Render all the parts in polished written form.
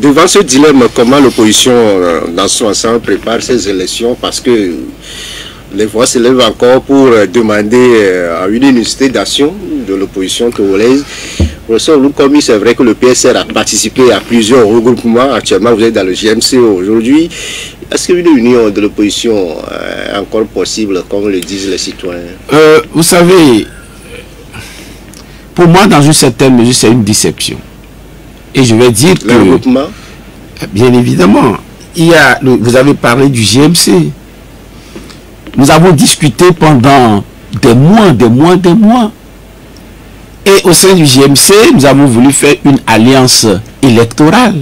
devant ce dilemme, comment l'opposition dans son ensemble prépare ces élections, parce que les voix se lèvent encore pour demander à une unité d'action de l'opposition congolaise. Professeur Olukomi, c'est vrai que le PSR a participé à plusieurs regroupements. Actuellement, vous êtes dans le GMC aujourd'hui. Est-ce qu'une union de l'opposition est encore possible, comme le disent les citoyens? Vous savez, pour moi, dans une certaine mesure, c'est une déception. Et je vais dire que... Le regroupement? Bien évidemment. Vous avez parlé du GMC. Nous avons discuté pendant des mois. Et au sein du GMC, nous avons voulu faire une alliance électorale.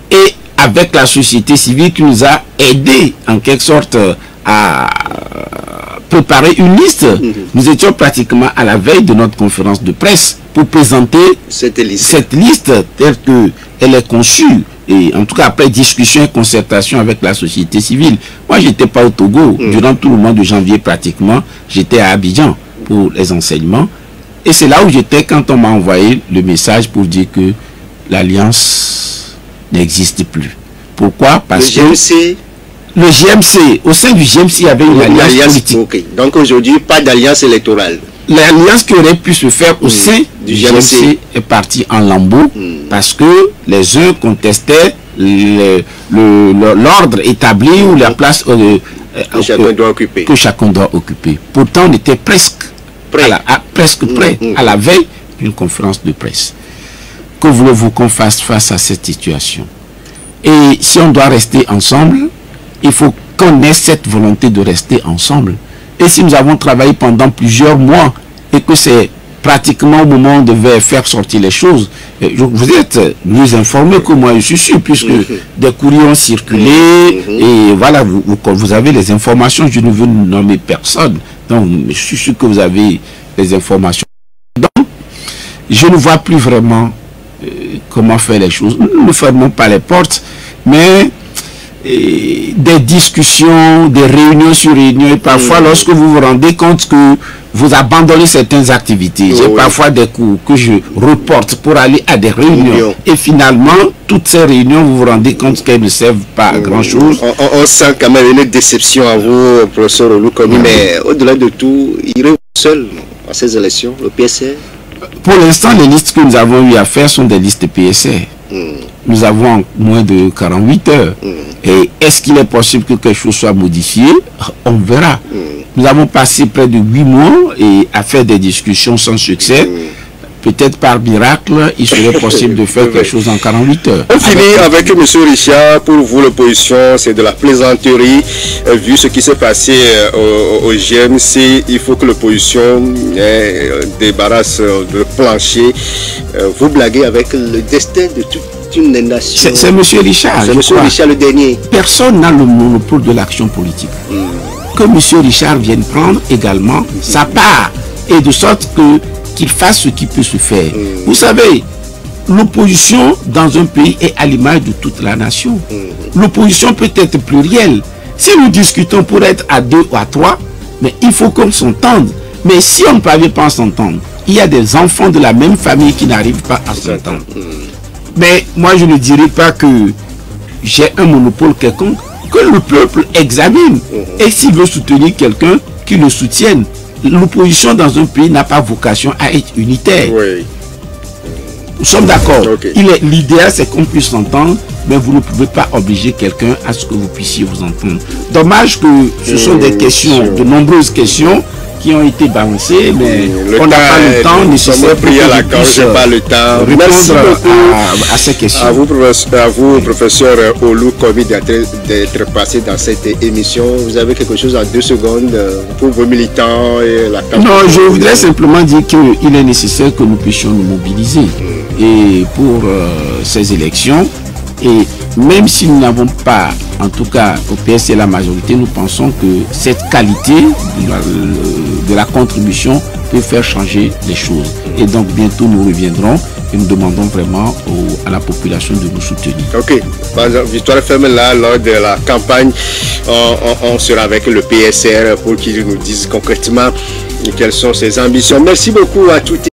Et avec la société civile qui nous a aidés, en quelque sorte, à préparer une liste. Nous étions pratiquement à la veille de notre conférence de presse pour présenter cette liste telle qu'elle est conçue. Et en tout cas, après discussion et concertation avec la société civile. Moi, je n'étais pas au Togo. Durant tout le mois de janvier, pratiquement, j'étais à Abidjan pour les enseignements. Et c'est là où j'étais quand on m'a envoyé le message pour dire que l'alliance n'existe plus. Pourquoi? Parce que le GMC, au sein du GMC, il y avait une alliance politique. Okay. Donc aujourd'hui, pas d'alliance électorale. L'alliance qui aurait pu se faire au sein du GMC est partie en lambeaux parce que les uns contestaient l'ordre établi ou la place que chacun doit occuper. Pourtant, on était presque prêt à la veille d'une conférence de presse. Que voulez-vous qu'on fasse face à cette situation? Et si on doit rester ensemble, il faut qu'on ait cette volonté de rester ensemble. Et si nous avons travaillé pendant plusieurs mois et que c'est pratiquement au moment où on devait faire sortir les choses, vous êtes mieux informés que moi, je suis sûr, puisque des courriers ont circulé et voilà, vous avez les informations. Je ne veux nommer personne, donc je suis sûr que vous avez les informations. Donc, je ne vois plus vraiment comment faire les choses. Nous ne fermons pas les portes, mais des discussions, des réunions sur réunions, et parfois lorsque vous vous rendez compte que vous abandonnez certaines activités, j'ai parfois des cours que je reporte pour aller à des réunions, et finalement toutes ces réunions vous vous rendez compte qu'elles ne servent pas à grand chose. On sent quand même une déception à vous, professeur Olukomi, mais au-delà de tout, irez-vous seul à ces élections, le PSR? Pour l'instant, les listes que nous avons eu à faire sont des listes PSR. Nous avons moins de 48 heures. Et est-ce qu'il est possible que quelque chose soit modifié? On verra. Nous avons passé près de 8 mois et à faire des discussions sans succès. Peut-être par miracle, il serait possible de faire quelque chose en 48 heures. On finit avec M. Richard. Pour vous, l'opposition, c'est de la plaisanterie. Vu ce qui s'est passé au GMC, il faut que l'opposition débarrasse le plancher. Vous blaguez avec le destin de toute une nation. C'est M. Richard. C'est M. Richard le dernier. Personne n'a le monopole de l'action politique. Que M. Richard vienne prendre également sa part. Et de sorte que qu'il fasse ce qui peut se faire. Vous savez, l'opposition dans un pays est à l'image de toute la nation. L'opposition peut être plurielle. Si nous discutons pour être à 2 ou à 3, mais il faut qu'on s'entende. Mais si on ne parvient pas à s'entendre, il y a des enfants de la même famille qui n'arrivent pas à s'entendre. Mais moi, je ne dirais pas que j'ai un monopole quelconque, que le peuple examine. Et s'il veut soutenir quelqu'un, qu'il le soutienne. L'opposition dans un pays n'a pas vocation à être unitaire. Nous sommes d'accord. L'idéal, c'est qu'on puisse s'entendre, mais vous ne pouvez pas obliger quelqu'un à ce que vous puissiez vous entendre. Dommage que ce sont des questions, de nombreuses questions qui ont été balancées, mais on n'a pas le temps nécessaire pour répondre à ces questions. À vous, professeur Olukomi, d'être passé dans cette émission. Vous avez quelque chose en 2 secondes pour vos militants et la campagne? Non, je voudrais simplement dire qu'il est nécessaire que nous puissions nous mobiliser et pour ces élections. Et même si nous n'avons pas, en tout cas au PSC la majorité, nous pensons que cette qualité de la contribution peut faire changer les choses. Et donc bientôt nous reviendrons et nous demandons vraiment à la population de nous soutenir. Ok, Victoire ferme là, lors de la campagne, on sera avec le PSR pour qu'il nous dise concrètement quelles sont ses ambitions. Merci beaucoup à toutes.